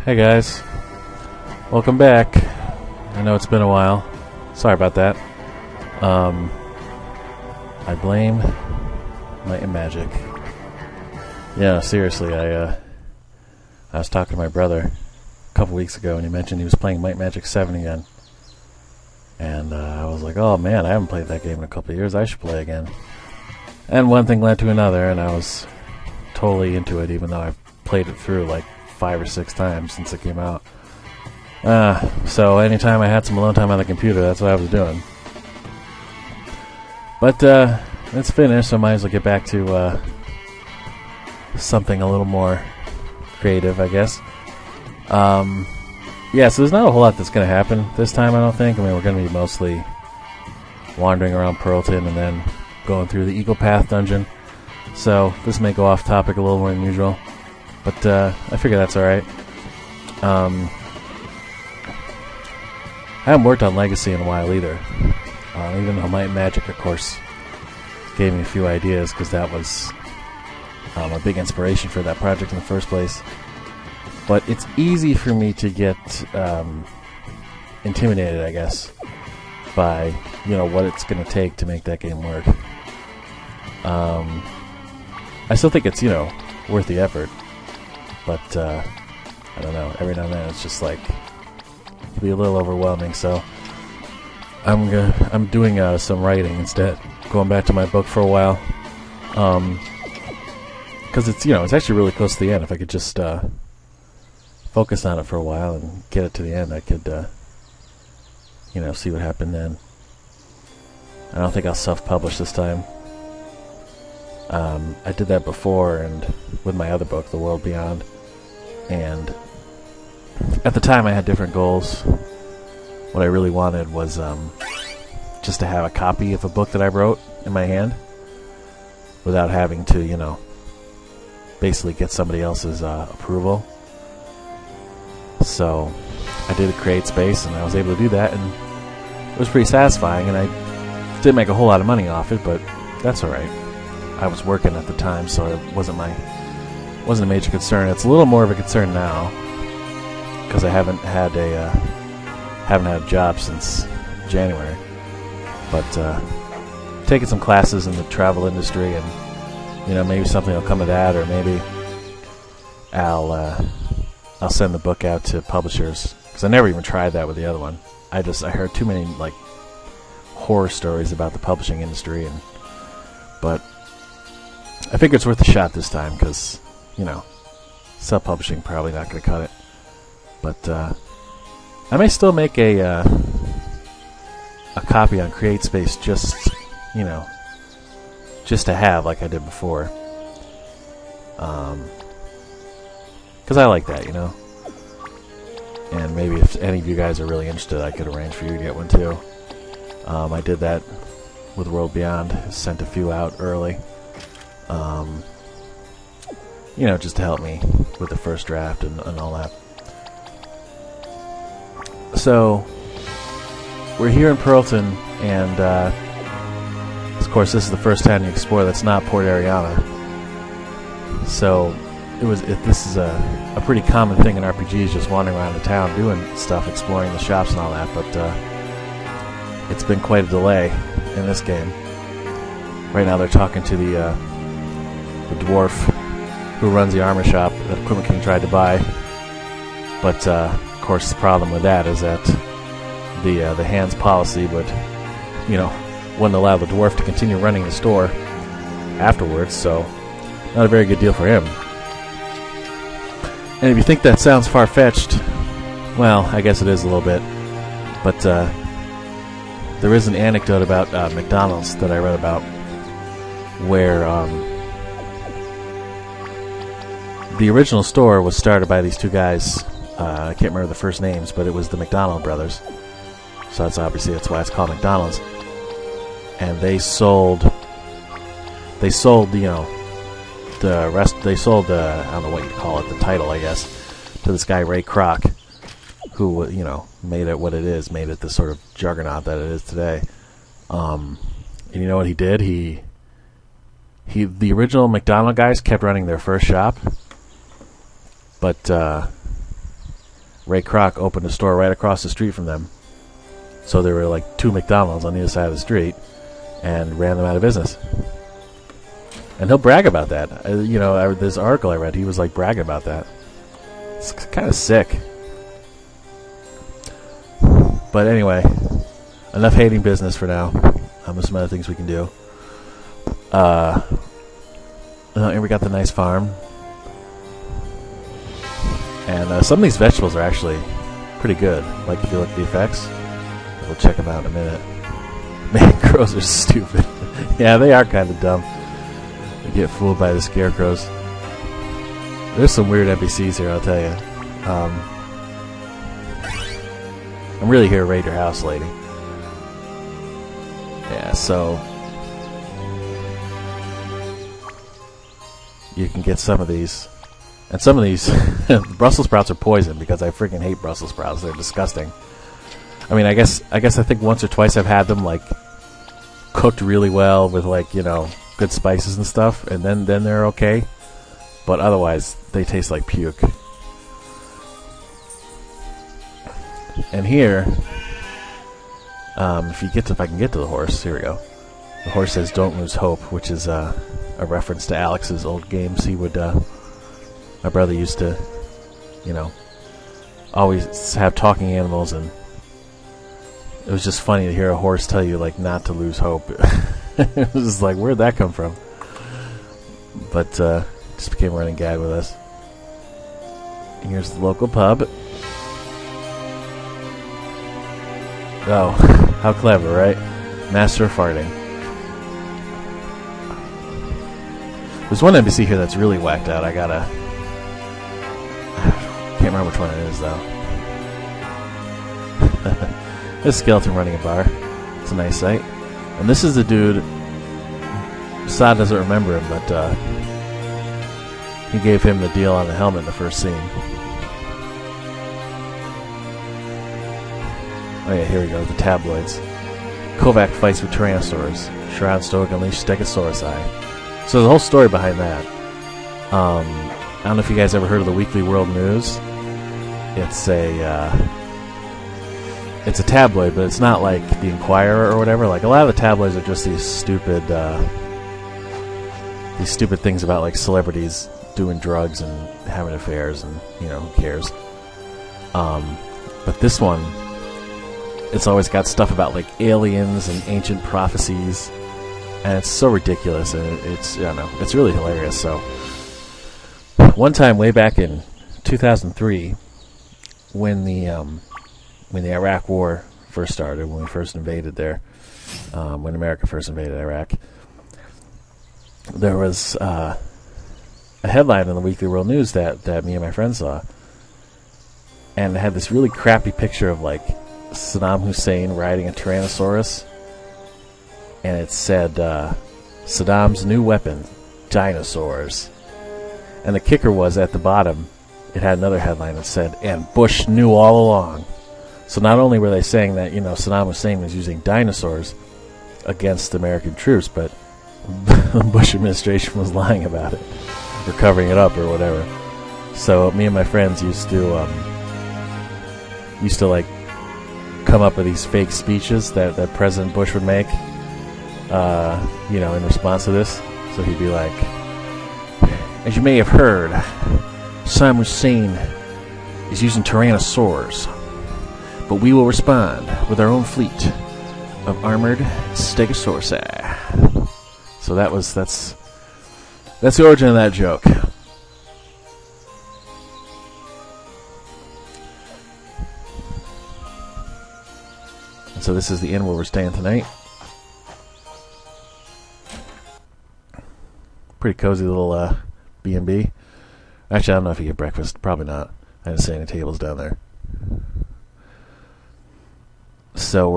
Hey guys, welcome back. I know it's been a while. Sorry about that. I blame Might and Magic. Yeah, seriously, I was talking to my brother a couple weeks ago and he mentioned he was playing Might and Magic 7 again. And I was like, oh man, I haven't played that game in a couple of years. I should play again. And one thing led to another and I was totally into it, even though I've played it through like 5 or 6 times since it came out. So anytime I had some alone time on the computer, that's what I was doing. But it's finished, so I might as well get back to something a little more creative, I guess. Yeah, so there's not a whole lot that's going to happen this time, I don't think. I mean, we're going to be mostly wandering around Pearlton and then going through the Eagle Path dungeon. So this may go off topic a little more than usual. But I figure that's alright. I haven't worked on Legacy in a while either. Even though Might and Magic, of course, gave me a few ideas, because that was a big inspiration for that project in the first place. But it's easy for me to get intimidated, I guess, by what it's going to take to make that game work. I still think it's worth the effort. But, I don't know, every now and then it's just like, it can be a little overwhelming, so I'm doing some writing instead, going back to my book for a while, because it's, it's actually really close to the end. If I could just focus on it for a while and get it to the end, I could, see what happened then. I don't think I'll self-publish this time. I did that before, and with my other book, The World Beyond. And at the time I had different goals. What I really wanted was just to have a copy of a book that I wrote in my hand without having to, basically get somebody else's approval. So I did a create space and I was able to do that, and it was pretty satisfying, and I didn't make a whole lot of money off it, but that's alright. I was working at the time, so it wasn't a major concern. It's a little more of a concern now because I haven't had a job since January. But taking some classes in the travel industry, and maybe something will come of that, or maybe I'll send the book out to publishers, because I never even tried that with the other one. I heard too many like horror stories about the publishing industry, but I think it's worth a shot this time, because self-publishing probably not going to cut it. But I may still make a copy on CreateSpace just to have, like I did before. Because I like that, And maybe if any of you guys are really interested, I could arrange for you to get one too. I did that with World Beyond. Sent a few out early. Just to help me with the first draft and all that. So, we're here in Pearlton, and of course this is the first town you explore that's not Port Ariana. So, this is a pretty common thing in RPGs, just wandering around the town doing stuff, exploring the shops and all that, but it's been quite a delay in this game. Right now they're talking to the dwarf who runs the armor shop that Equipment King tried to buy. But, of course, the problem with that is that the Hand's policy wouldn't allow the dwarf to continue running the store afterwards, so not a very good deal for him. And if you think that sounds far-fetched, well, I guess it is a little bit. But there is an anecdote about McDonald's that I read about, where the original store was started by these two guys. I can't remember the first names, but it was the McDonald brothers. So that's why it's called McDonald's. And they sold the rest. They sold I don't know what you call it, the title, I guess, to this guy Ray Kroc, who made it what it is, made it the sort of juggernaut that it is today. And you know what he did? The original McDonald guys kept running their first shop, but Ray Kroc opened a store right across the street from them. So there were like 2 McDonald's on the other side of the street, and ran them out of business. And he'll brag about that. This article I read, he was like bragging about that. It's kind of sick. But anyway, enough hating business for now. There's some other things we can do. Here we got the nice farm. And some of these vegetables are actually pretty good. Like if you look at the effects. We'll check them out in a minute. Man, crows are stupid. Yeah, they are kind of dumb. They get fooled by the scarecrows. There's some weird NPCs here, I'll tell you. I'm really here to raid your house, lady. Yeah, so you can get some of these. And some of these Brussels sprouts are poison because I freaking hate Brussels sprouts. They're disgusting. I mean, I guess I think once or twice I've had them like cooked really well with like, good spices and stuff, and then they're okay. But otherwise, they taste like puke. And here, if I can get to the horse, here we go. The horse says, "Don't lose hope," which is a reference to Alex's old games. He would, my brother used to, always have talking animals, and it was just funny to hear a horse tell you like not to lose hope. It was just like, where'd that come from? But just became a running gag with us. And here's the local pub. Oh, how clever, right? Master of farting. There's one NPC here that's really whacked out. Can't remember which one it is, though. There's a skeleton running a bar. It's a nice sight. And this is the dude. Saad doesn't remember him, but he gave him the deal on the helmet in the first scene. Oh yeah, here we go, the tabloids. Kovac fights with Tyrannosaurs. Shroud Stoic unleashed Stegosaurus Eye. So there's a whole story behind that. I don't know if you guys ever heard of the Weekly World News. It's a tabloid, but it's not like the Inquirer or whatever. Like a lot of the tabloids are just these stupid things about like celebrities doing drugs and having affairs, and who cares. But this one, it's always got stuff about like aliens and ancient prophecies, and it's so ridiculous, and it's it's really hilarious. So one time way back in 2003, when the Iraq War first started, when we first invaded there, when America first invaded Iraq, there was a headline in the Weekly World News that me and my friend saw, and it had this really crappy picture of like Saddam Hussein riding a Tyrannosaurus, and it said Saddam's new weapon, dinosaurs. And the kicker was at the bottom, it had another headline that said, "And Bush knew all along." So not only were they saying that Saddam Hussein was using dinosaurs against American troops, but the Bush administration was lying about it, or covering it up, or whatever. So me and my friends used to like come up with these fake speeches that President Bush would make, in response to this. So he'd be like, "As you may have heard, Saddam Hussein is using tyrannosaurs, but we will respond with our own fleet of armored Stegosaurus." So that's the origin of that joke. And so this is the inn where we're staying tonight. Pretty cozy little B&B. Actually, I don't know if you get breakfast. Probably not. I didn't see any tables down there. So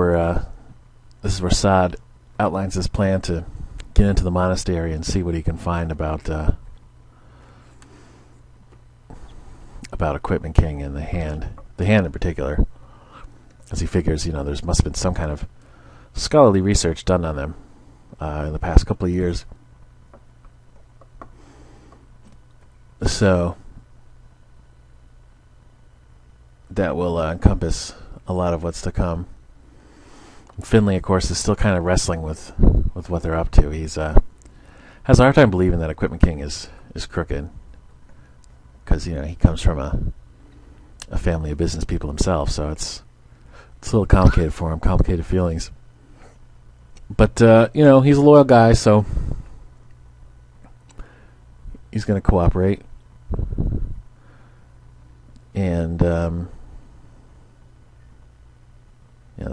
this is where Saad outlines his plan to get into the monastery and see what he can find about Equipment King and the hand in particular, as he figures there must have been some kind of scholarly research done on them in the past couple of years. So that will encompass a lot of what's to come. Finley, of course, is still kind of wrestling with what they're up to. He's has a hard time believing that Equipment King is crooked, because he comes from a family of business people himself, so it's a little complicated for him, complicated feelings. But he's a loyal guy, so he's going to cooperate. And the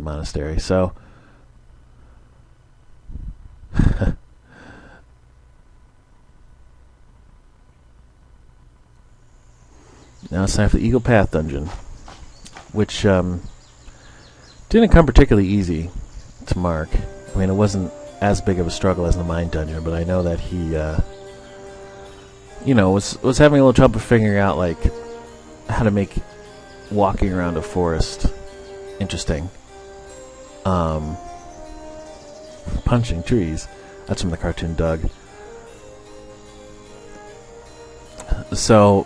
monastery. So now it's time for the Eagle Path dungeon, which didn't come particularly easy to Mark. I mean, it wasn't as big of a struggle as the mine dungeon, but I know that he was having a little trouble figuring out how to make walking around a forest interesting. Punching trees. That's from the cartoon Doug. So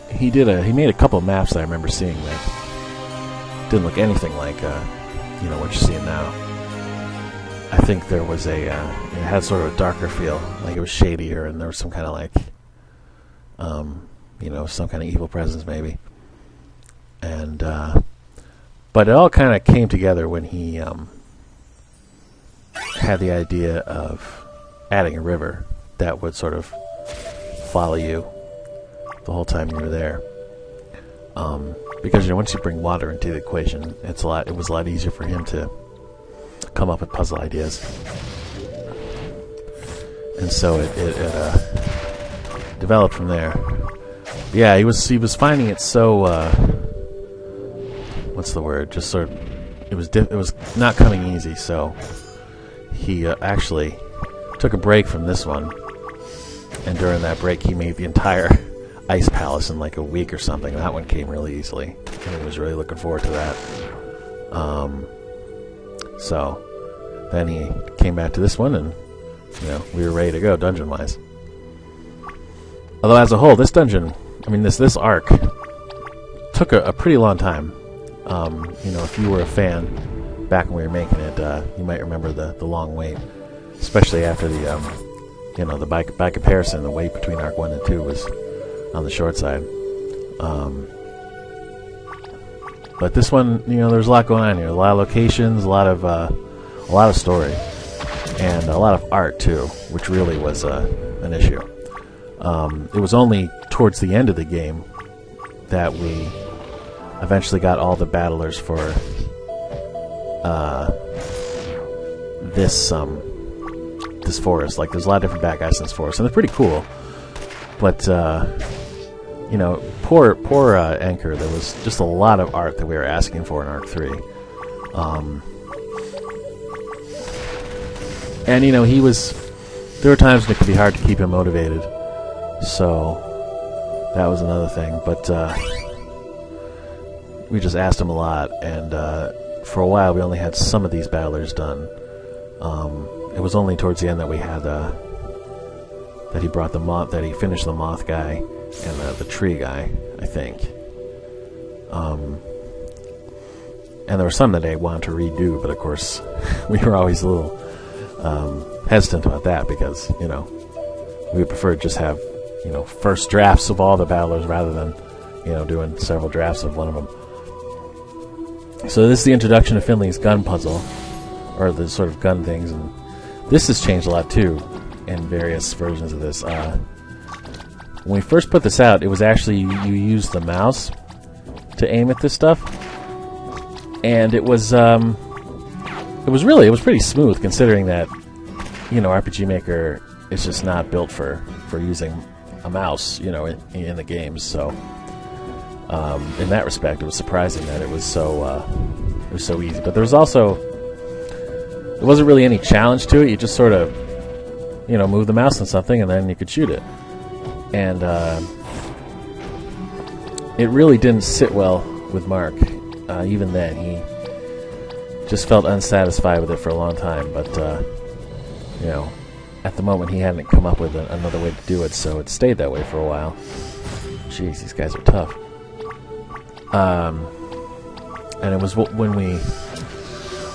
he made a couple of maps that I remember seeing that didn't look anything like what you're seeing now. I think there was it had sort of a darker feel, like it was shadier, and there was some kind of some kind of evil presence maybe. And but it all kind of came together when he had the idea of adding a river that would sort of follow you the whole time you were there. Because once you bring water into the equation, it was a lot easier for him to come up with puzzle ideas. And so it developed from there. Yeah, he was finding it so what's the word? Just sort of it was not coming easy, so he actually took a break from this one, and during that break he made the entire Ice Palace in a week or something. That one came really easily, and he was really looking forward to that. So then he came back to this one, and we were ready to go dungeon-wise. Although as a whole, this dungeon, this arc took a pretty long time. If you were a fan back when we were making it, you might remember the long wait, especially after by comparison, the wait between Arc 1 and 2 was on the short side. But this one, there's a lot going on here. A lot of locations, a lot of story, and a lot of art too, which really was an issue. It was only towards the end of the game that we eventually got all the battlers for this forest. There's a lot of different bad guys in this forest, and they're pretty cool. But poor Anchor. There was just a lot of art that we were asking for in Arc 3. And there were times when it could be hard to keep him motivated. So that was another thing. But we just asked him a lot, and for a while we only had some of these battlers done. It was only towards the end that we had that he brought the moth, that he finished the moth guy and the tree guy, I think. And there were some that I wanted to redo, but of course we were always a little hesitant about that, because we would prefer to just have first drafts of all the battlers rather than doing several drafts of one of them. So this is the introduction of Finley's gun puzzle, or the sort of gun things, and this has changed a lot too in various versions of this. When we first put this out, it was actually you used the mouse to aim at this stuff, and it was pretty smooth, considering that RPG Maker is just not built for using a mouse in the games. So in that respect, it was surprising that it was so easy. But there wasn't really any challenge to it. You just sort of move the mouse on something, and then you could shoot it. And it really didn't sit well with Mark. Even then, he just felt unsatisfied with it for a long time. But at the moment, he hadn't come up with another way to do it, so it stayed that way for a while. Jeez, these guys are tough. And it was when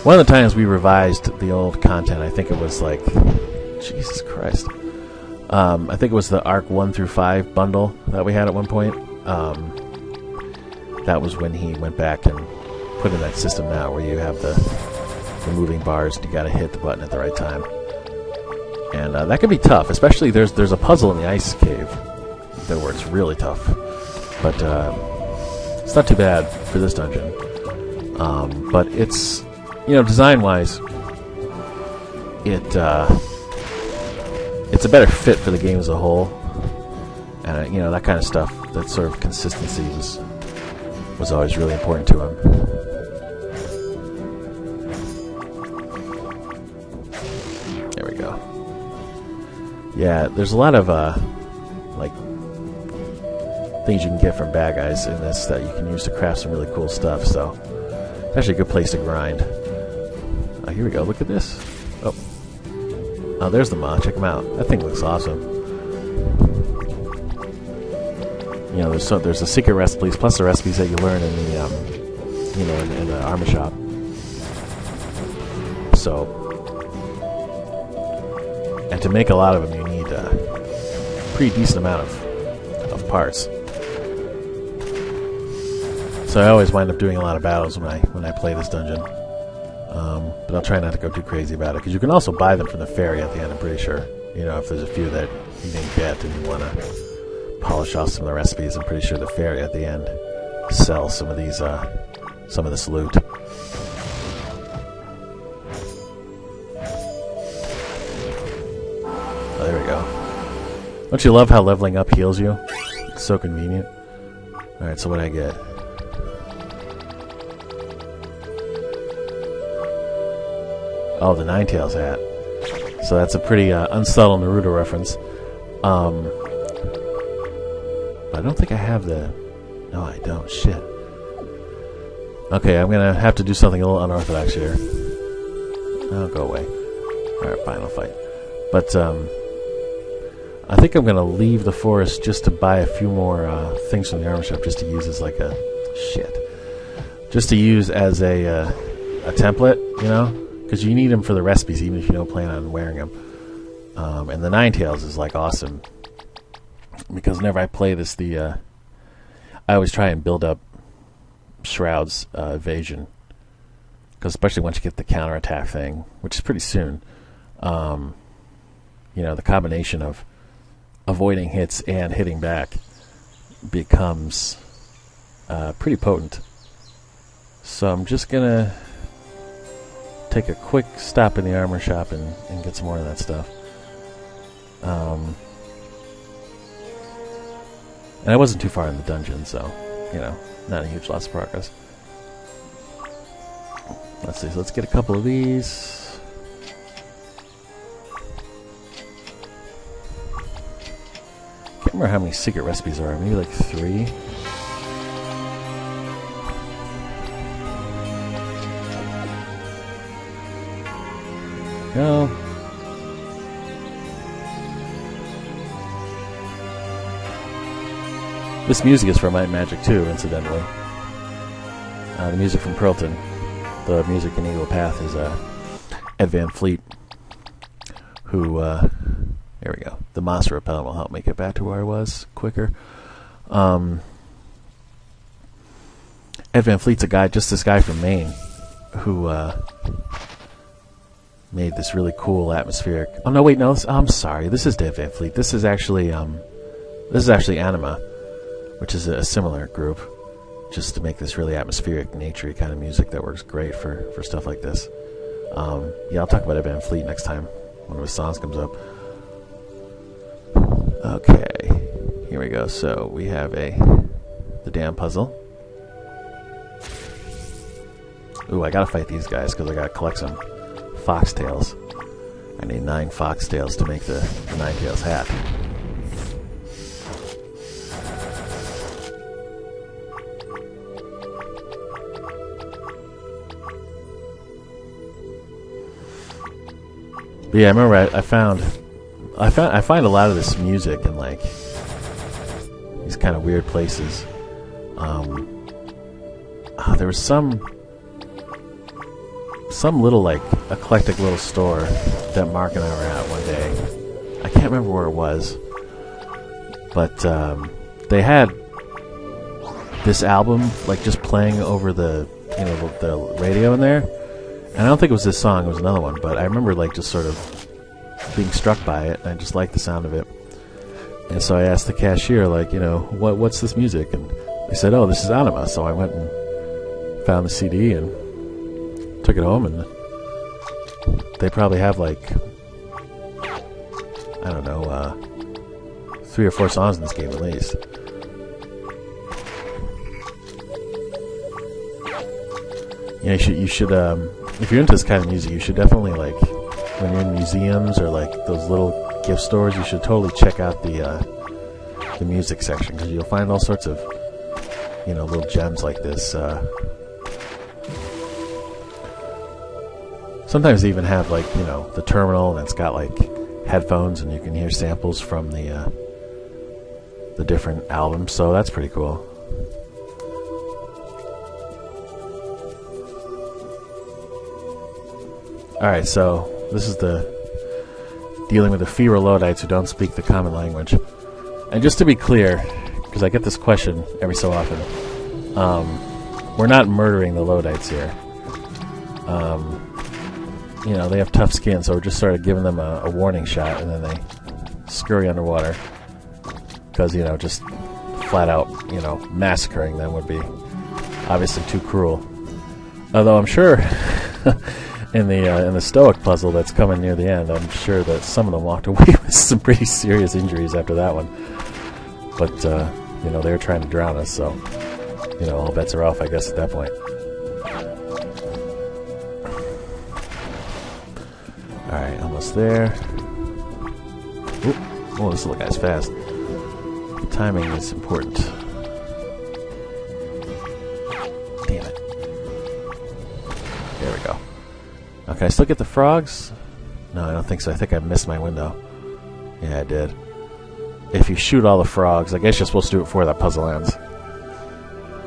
one of the times we revised the old content. I think it was like, Jesus Christ. I think it was the Arc 1 through 5 bundle that we had at one point. That was when he went back and put in that system now where you have the moving bars and you gotta hit the button at the right time. And that can be tough, especially there's a puzzle in the ice cave that where it's really tough. But it's not too bad for this dungeon. But it's, design-wise, it's a better fit for the game as a whole. And, that kind of stuff, that sort of consistency was always really important to him. There we go. Yeah, there's a lot of, things you can get from bad guys in this that you can use to craft some really cool stuff, so it's actually a good place to grind. Here we go, look at this. Oh, there's the mod, check him out. That thing looks awesome. There's the secret recipes, plus the recipes that you learn in the, in the armor shop. So, and to make a lot of them, you need a pretty decent amount of parts. So I always wind up doing a lot of battles when I play this dungeon. But I'll try not to go too crazy about it, because you can also buy them from the ferry at the end, I'm pretty sure. If there's a few that you didn't get and you want to polish off some of the recipes, I'm pretty sure the ferry at the end sells some of these, some of this loot. Oh, there we go. Don't you love how leveling up heals you? It's so convenient. Alright, so what do I get? Oh, the Ninetales hat. So that's a pretty unsubtle Naruto reference. But I don't think I have the... No, I don't. Shit. Okay, I'm going to have to do something a little unorthodox here. Oh, go away. Alright, fine, I'll fight. But, I think I'm going to leave the forest just to buy a few more things from the armor shop, just to use as like a... Shit. Just to use as a template, because you need them for the recipes, even if you don't plan on wearing them. And the Ninetales is like awesome, because whenever I play this, I always try and build up Shroud's evasion, because especially once you get the counterattack thing, which is pretty soon, the combination of avoiding hits and hitting back becomes pretty potent. So I'm just gonna take a quick stop in the armor shop and get some more of that stuff. And I wasn't too far in the dungeon, so, not a huge loss of progress. Let's see, so let's get a couple of these. Can't remember how many secret recipes there are, maybe like 3? No. This music is from Might and Magic 2, incidentally. The music from Pearlton. The music in Eagle Path is Ed Van Fleet, who, there we go. The monster repellent will help me get back to where I was quicker. Ed Van Fleet's this guy from Maine, who, made this really cool atmospheric... Oh, no, wait, no, I'm sorry. This is Ed Van Fleet. This is actually Anima, which is a similar group, just to make this really atmospheric, naturey kind of music that works great for stuff like this. Yeah, I'll talk about Ed Van Fleet next time one of his songs comes up. Okay, here we go. So we have the damn puzzle. Ooh, I gotta fight these guys because I gotta collect some foxtails. I need 9 foxtails to make the Ninetales hat. But yeah, I remember I find a lot of this music in like these kind of weird places. there was some little, like, eclectic little store that Mark and I were at one day. I can't remember where it was, but they had this album, like, just playing over the, you know, the radio in there. And I don't think it was this song, it was another one, but I remember, like, just sort of being struck by it, and I just liked the sound of it. And so I asked the cashier, like, you know, what's this music? And they said, oh, this is Anima. So I went and found the CD and took it home, and they probably have, like, I don't know, 3 or 4 songs in this game at least. Yeah, you should if you're into this kind of music, you should definitely, like, when you're in museums or, like, those little gift stores, you should totally check out the music section, because you'll find all sorts of, you know, little gems like this. Sometimes they even have, like, you know, the terminal, and it's got, like, headphones, and you can hear samples from the different albums, so that's pretty cool. Alright, so this is dealing with the Feral Lodites who don't speak the common language. And just to be clear, because I get this question every so often, we're not murdering the Lodites here. You know, they have tough skin, so we're just sort of giving them a warning shot, and then they scurry underwater. Because, you know, just flat out, you know, massacring them would be obviously too cruel. Although I'm sure in the Stoic puzzle that's coming near the end, I'm sure that some of them walked away with some pretty serious injuries after that one. But, you know, they were trying to drown us, so, you know, all bets are off, I guess, at that point. Alright, almost there. Oop. Oh, this little guy's fast. Timing is important. Damn it. There we go. Okay, I still get the frogs? No, I don't think so. I think I missed my window. Yeah, I did. If you shoot all the frogs, I guess you're supposed to do it before that puzzle ends.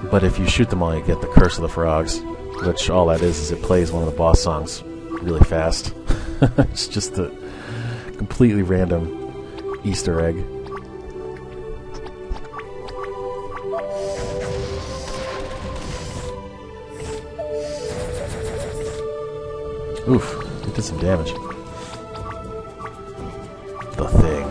But if you shoot them all, you get the Curse of the Frogs, which all that is it plays one of the boss songs really fast. It's just a completely random Easter egg. Oof, it did some damage. The Thing.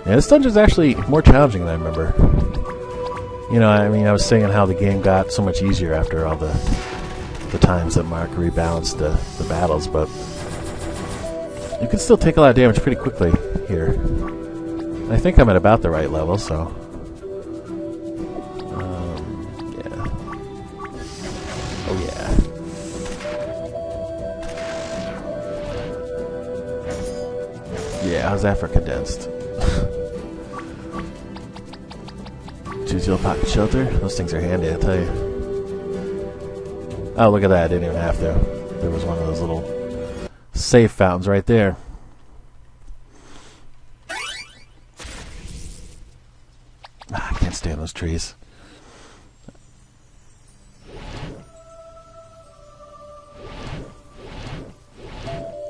Yeah, this dungeon's actually more challenging than I remember. You know, I mean, I was saying how the game got so much easier after all the times that Mark rebalanced the battles, but you can still take a lot of damage pretty quickly here. I think I'm at about the right level, so... yeah. Oh, yeah. Yeah, how's that for condensed? Choose your pocket shelter. Those things are handy, I tell you. Oh, look at that. I didn't even have to. There was one of those little save fountains right there. I can't stand those trees.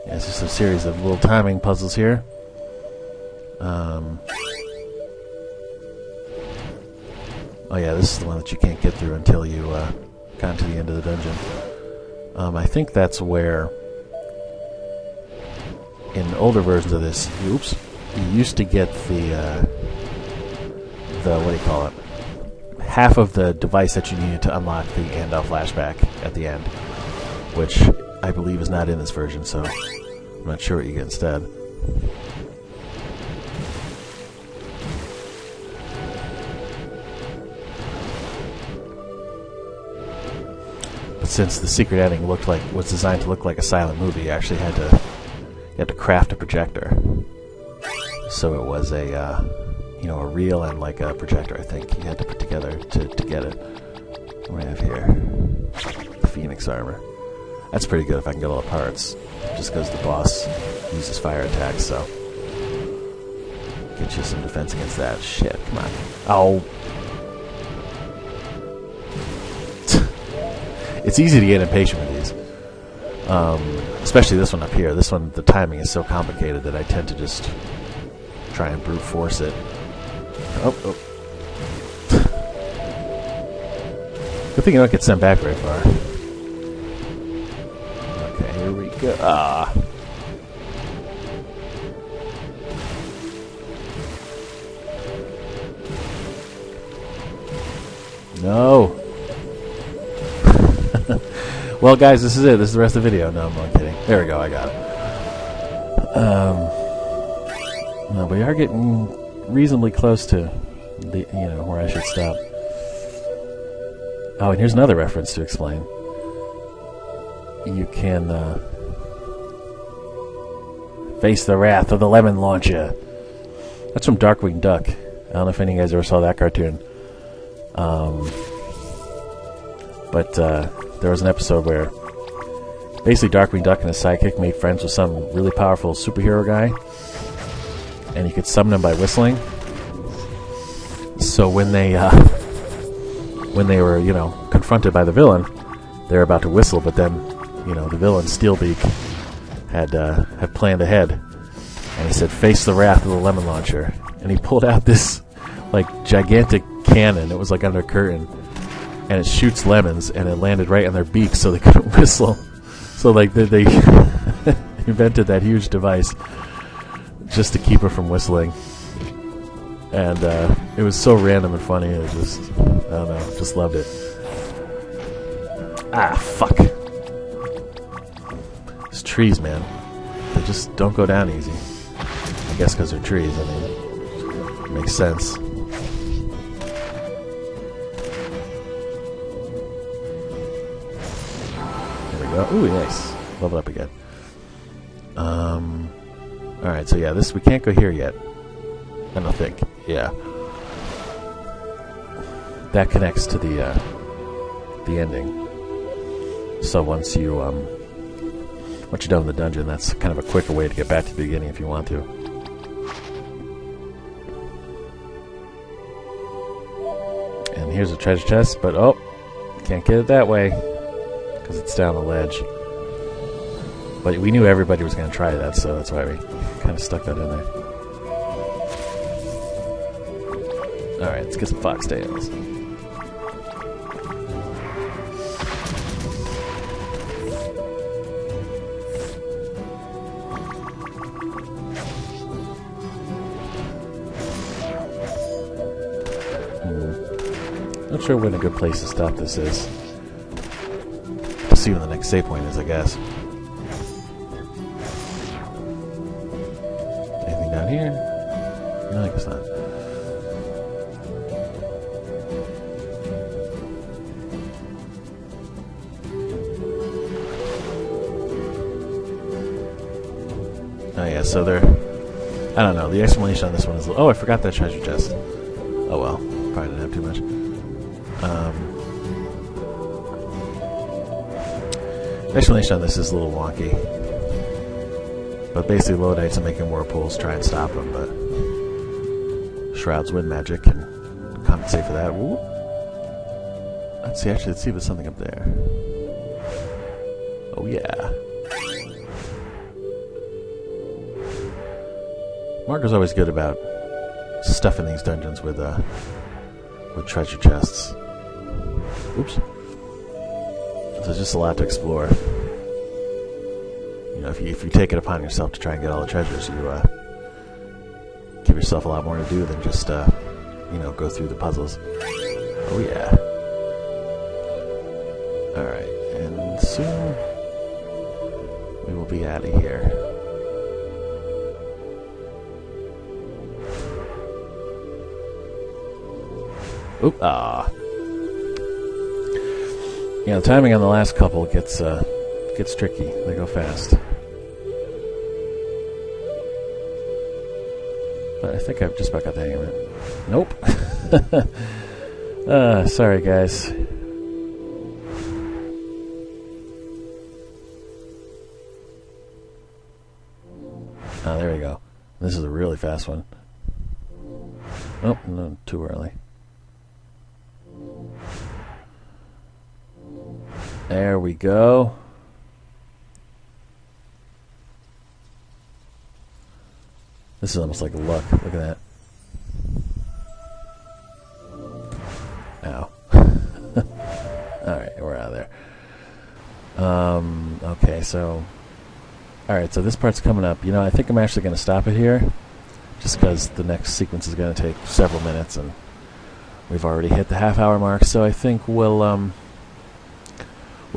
Yeah, it's just a series of little timing puzzles here. Oh yeah, this is the one that you can't get through until you gotten to the end of the dungeon. I think that's where, in older versions of this, oops, you used to get the what do you call it? Half of the device that you needed to unlock the Andal flashback at the end, which I believe is not in this version, so I'm not sure what you get instead. Since the secret ending was designed to look like a silent movie, you actually had to craft a projector. So it was a a reel and like a projector, I think you had to put together to get it. What do we have here? The Phoenix armor. That's pretty good if I can get all the parts, just because the boss uses fire attacks. So Get you some defense against that. Shit, come on. Oh. It's easy to get impatient with these. Especially this one up here. This one, the timing is so complicated that I tend to just try and brute force it. Oh. Good thing you don't get sent back very far. Okay, here we go. Ah. No. Well, guys, this is it. This is the rest of the video. No, I'm not kidding. There we go. I got it. No, we are getting reasonably close to the, where I should stop. Oh, and here's another reference to explain. You can face the wrath of the lemon launcher. That's from Darkwing Duck. I don't know if any of you guys ever saw that cartoon. But there was an episode where basically Darkwing Duck and his sidekick made friends with some really powerful superhero guy, and you could summon him by whistling. So when they were, confronted by the villain, they were about to whistle, but then, the villain Steelbeak had planned ahead, and he said, "Face the wrath of the lemon launcher," and he pulled out this gigantic cannon. It was under a curtain, and it shoots lemons, and it landed right on their beaks, so they couldn't whistle. So they invented that huge device just to keep her from whistling. And it was so random and funny. It just, I don't know, just loved it. Ah, fuck. These trees, man. They just don't go down easy. I guess because they're trees. I mean, it makes sense. There we go. Ooh, nice. Level up again. Alright, so yeah, we can't go here yet. I don't think. Yeah. That connects to the ending. So once you're done with the dungeon, that's kind of a quicker way to get back to the beginning if you want to. And here's a treasure chest, but can't get it that way because it's down the ledge. But we knew everybody was going to try that, so that's why we kind of stuck that in there. Alright, let's get some foxtails. Not sure when a good place to stop this is. We'll see when the next save point is, I guess. Anything down here? No, I guess not. Oh yeah, so they're... I don't know, the explanation on this one is... Oh, I forgot that treasure chest. Oh well, probably didn't have too much. The explanation on this is a little wonky. But basically Lodites are making whirlpools, try and stop them, but... Shroud's wind magic can compensate for that. Whoop. Let's see if there's something up there. Oh yeah. Marco's always good about stuffing these dungeons with treasure chests. Oops. So there's just a lot to explore. If you take it upon yourself to try and get all the treasures, you give yourself a lot more to do than just go through the puzzles. Oh yeah. Alright, and soon we will be out of here. Oop, ah. The timing on the last couple gets tricky. They go fast. But I think I've just about got the hang of it. Nope. Sorry, guys. Oh, there we go. This is a really fast one. Oh, no, too early. There we go. This is almost like luck. Look at that. Ow. Alright, we're out of there. Okay, so... Alright, so this part's coming up. You know, I think I'm actually going to stop it here. Just because the next sequence is going to take several minutes, and we've already hit the half-hour mark. So I think we'll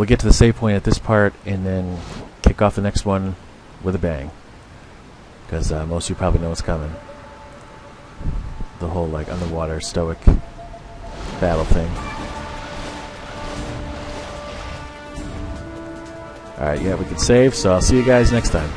get to the save point at this part, and then kick off the next one with a bang. Because most of you probably know what's coming. The whole, like, underwater stoic battle thing. Alright, yeah, we can save, so I'll see you guys next time.